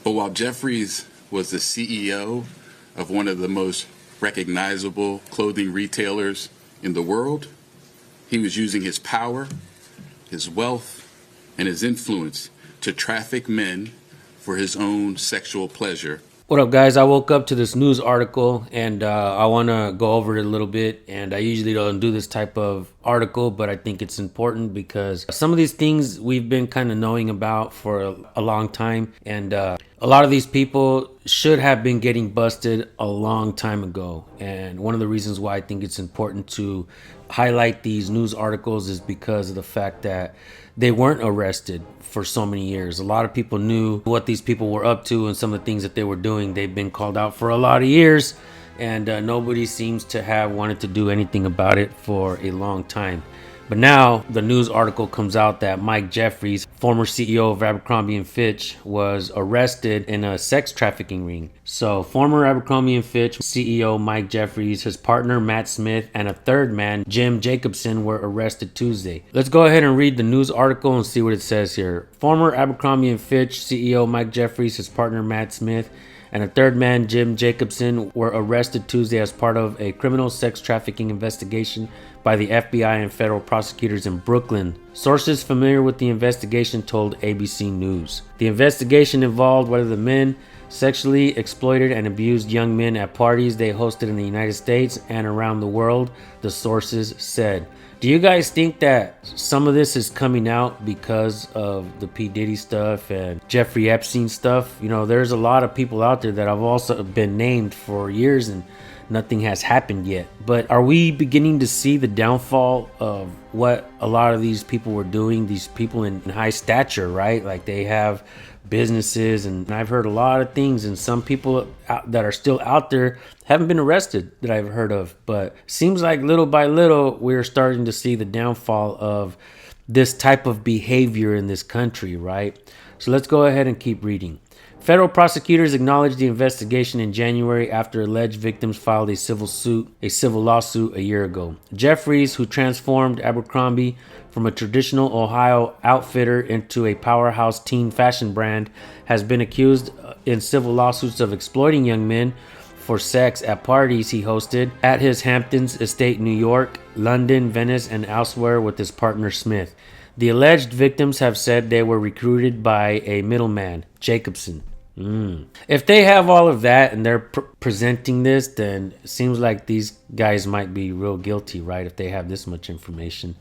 But while Jeffries was the CEO of one of the most recognizable clothing retailers in the world, he was using his power, his wealth, and his influence to traffic men for his own sexual pleasure. What up, guys? I woke up to this news article and I want to go over it a little bit. And I usually don't do this type of article, but I think it's important because some of these things we've been kind of knowing about for a long time. And a lot of these people should have been getting busted a long time ago. And one of the reasons why I think it's important to highlight these news articles is because of the fact that they weren't arrested for so many years. A lot of people knew what these people were up to and some of the things that they were doing. They've been called out for a lot of years, and nobody seems to have wanted to do anything about it for a long time. But now the news article comes out that Mike Jeffries, former CEO of Abercrombie and Fitch, was arrested in a sex trafficking ring. So former Abercrombie and Fitch CEO Mike Jeffries, his partner Matt Smith, and a third man, Jim Jacobson, were arrested Tuesday. Let's go ahead and read the news article and see what it says here. Former Abercrombie and Fitch CEO Mike Jeffries, his partner Matt Smith, and a third man, Jim Jacobson, were arrested Tuesday as part of a criminal sex trafficking investigation by the FBI and federal prosecutors in Brooklyn. Sources familiar with the investigation told ABC News. The investigation involved whether the men sexually exploited and abused young men at parties they hosted in the United States and around the world, the sources said. Do you guys think that some of this is coming out because of the P. Diddy stuff and Jeffrey Epstein stuff? You know, there's a lot of people out there that have also been named for years and nothing has happened yet. But are we beginning to see the downfall of what a lot of these people were doing? These people in high stature, right? Like they have businesses, and I've heard a lot of things, and some people that are still out there haven't been arrested that I've heard of. But seems like little by little we're starting to see the downfall of this type of behavior in this country, right? So let's go ahead and keep reading. Federal prosecutors acknowledged the investigation in January after alleged victims filed a civil lawsuit a year ago. Jeffries, who transformed Abercrombie from a traditional Ohio outfitter into a powerhouse teen fashion brand, has been accused in civil lawsuits of exploiting young men for sex at parties he hosted at his Hamptons estate in New York, London, Venice, and elsewhere with his partner Smith. The alleged victims have said they were recruited by a middleman, Jacobson. If they have all of that and they're presenting this, then it seems like these guys might be real guilty, right? If they have this much information.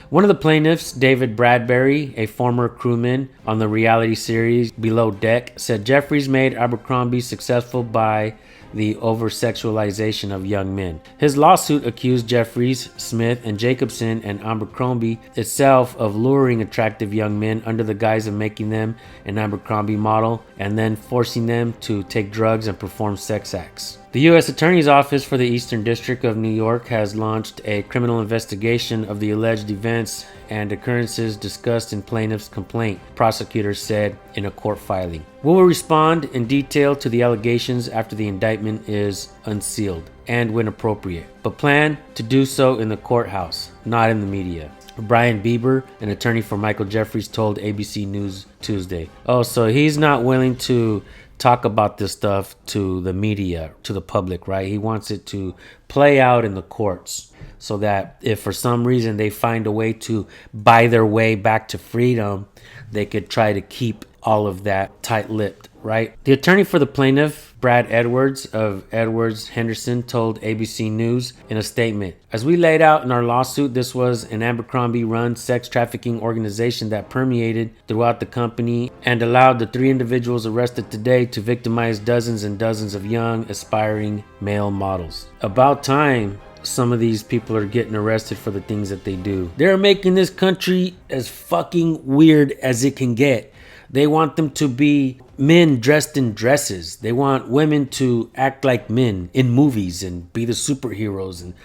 One of the plaintiffs, David Bradbury, a former crewman on the reality series Below Deck, said Jeffries made Abercrombie successful by the over-sexualization of young men. His lawsuit accused Jeffries, Smith, and Jacobson and Abercrombie itself of luring attractive young men under the guise of making them an Abercrombie model and then forcing them to take drugs and perform sex acts. The U.S. Attorney's Office for the Eastern District of New York has launched a criminal investigation of the alleged events and occurrences discussed in plaintiff's complaint, prosecutors said in a court filing. We will respond in detail to the allegations after the indictment is unsealed and when appropriate, but plan to do so in the courthouse, not in the media. Brian Bieber, an attorney for Michael Jeffries, told ABC News Tuesday. Oh, so he's not willing to talk about this stuff to the media, to the public, right? He wants it to play out in the courts so that if for some reason they find a way to buy their way back to freedom, they could try to keep all of that tight-lipped, right? The attorney for the plaintiff, Brad Edwards of Edwards Henderson, told ABC News in a statement, "As we laid out in our lawsuit, this was an Abercrombie-run sex trafficking organization that permeated throughout the company and allowed the 3 individuals arrested today to victimize dozens and dozens of young, aspiring male models. About time some of these people are getting arrested for the things that they do. They're making this country as fucking weird as it can get. They want them to be men dressed in dresses. They want women to act like men in movies and be the superheroes and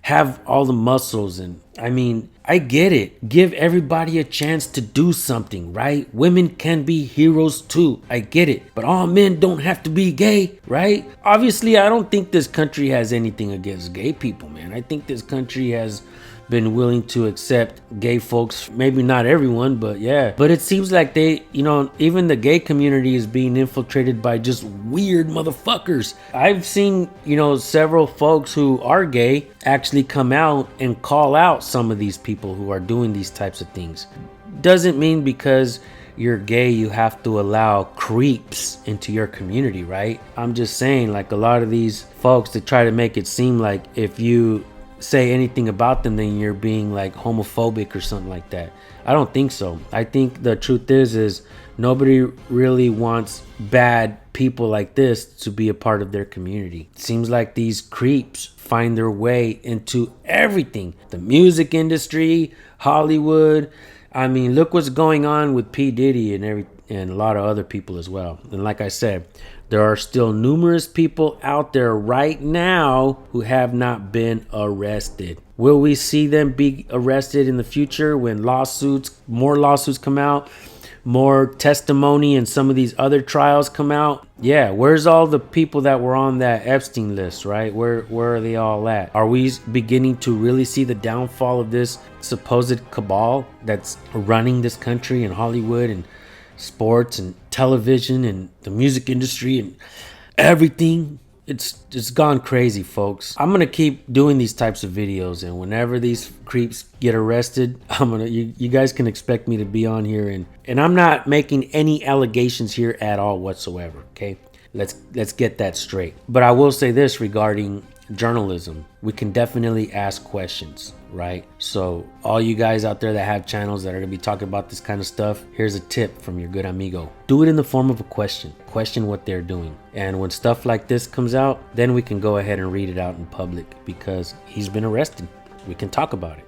have all the muscles. And I mean, I get it. Give everybody a chance to do something, right? Women can be heroes too. I get it. But all men don't have to be gay, right? Obviously, I don't think this country has anything against gay people, man. I think this country has been willing to accept gay folks. Maybe not everyone, but yeah. But it seems like they, even the gay community is being infiltrated by just weird motherfuckers. I've seen, several folks who are gay actually come out and call out some of these people who are doing these types of things. Doesn't mean because you're gay you have to allow creeps into your community, right? I'm just saying, like, a lot of these folks that try to make it seem like if you say anything about them then you're being like homophobic or something like that. I don't think so. I think the truth is nobody really wants bad people like this to be a part of their community. It seems like these creeps find their way into everything. The music industry, Hollywood. I mean, look what's going on with P. Diddy and a lot of other people as well. And like I said, there are still numerous people out there right now who have not been arrested. Will we see them be arrested in the future when more lawsuits come out, more testimony and some of these other trials come out? Yeah, where's all the people that were on that Epstein list, right? Where are they all at? Are we beginning to really see the downfall of this supposed cabal that's running this country and Hollywood and sports and television and the music industry and everything? It's gone crazy, folks. I'm gonna keep doing these types of videos, and whenever these creeps get arrested, you guys can expect me to be on here, and I'm not making any allegations here at all whatsoever. Okay, let's get that straight. But I will say this regarding journalism: we can definitely ask questions, right? So all you guys out there that have channels that are gonna be talking about this kind of stuff, here's a tip from your good amigo: do it in the form of a question what they're doing. And when stuff like this comes out, then we can go ahead and read it out in public, because he's been arrested. We can talk about it,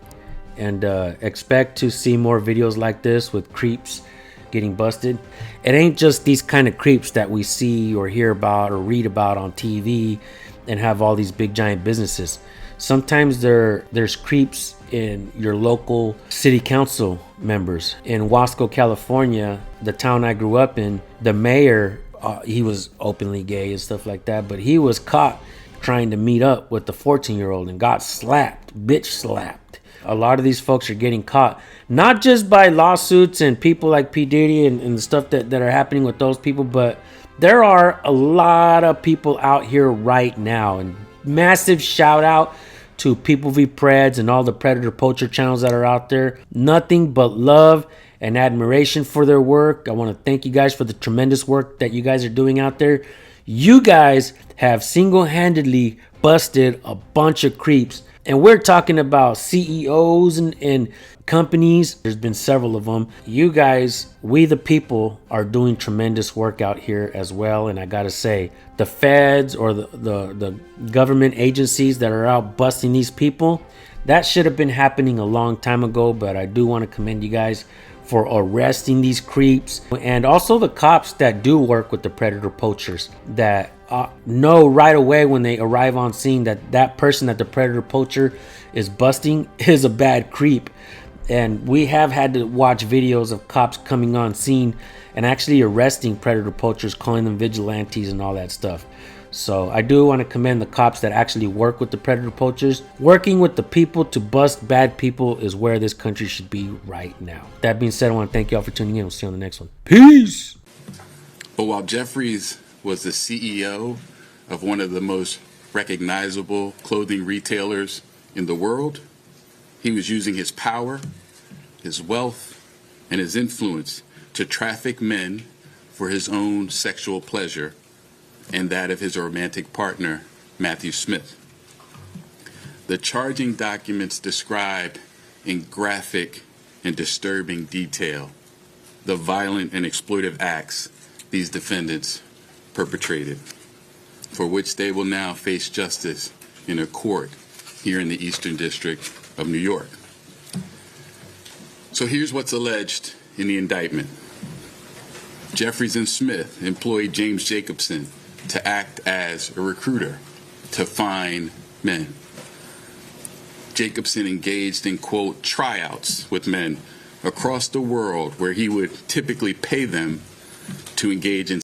and expect to see more videos like this with creeps getting busted. It ain't just these kind of creeps that we see or hear about or read about on TV and have all these big giant businesses. Sometimes there's creeps in your local city council members. In Wasco, California, the town I grew up in, the mayor, he was openly gay and stuff like that, but he was caught trying to meet up with the 14-year-old and got bitch slapped. A lot of these folks are getting caught, not just by lawsuits and people like P. Diddy and the stuff that are happening with those people, but there are a lot of people out here right now. And massive shout out to People v. Preds and all the Predator Poacher channels that are out there. Nothing but love and admiration for their work. I want to thank you guys for the tremendous work that you guys are doing out there. You guys have single-handedly busted a bunch of creeps. And we're talking about CEOs and companies. There's been several of them. You guys, we the people, are doing tremendous work out here as well. And I gotta say, the feds or the government agencies that are out busting these people, that should have been happening a long time ago. But I do want to commend you guys for arresting these creeps, and also the cops that do work with the predator poachers that know right away when they arrive on scene that person that the predator poacher is busting is a bad creep. And we have had to watch videos of cops coming on scene and actually arresting predator poachers, calling them vigilantes and all that stuff. So I do want to commend the cops that actually work with the predator poachers. Working with the people to bust bad people is where this country should be right now. That being said, I want to thank you all for tuning in. We'll see you on the next one. Peace. But while Jeffries was the CEO of one of the most recognizable clothing retailers in the world, he was using his power, his wealth, and his influence to traffic men for his own sexual pleasure and that of his romantic partner, Matthew Smith. The charging documents describe in graphic and disturbing detail the violent and exploitive acts these defendants perpetrated, for which they will now face justice in a court here in the Eastern District of New York. So here's what's alleged in the indictment. Jeffries and Smith employed James Jacobson to act as a recruiter to find men. Jacobson engaged in, quote, tryouts with men across the world where he would typically pay them to engage in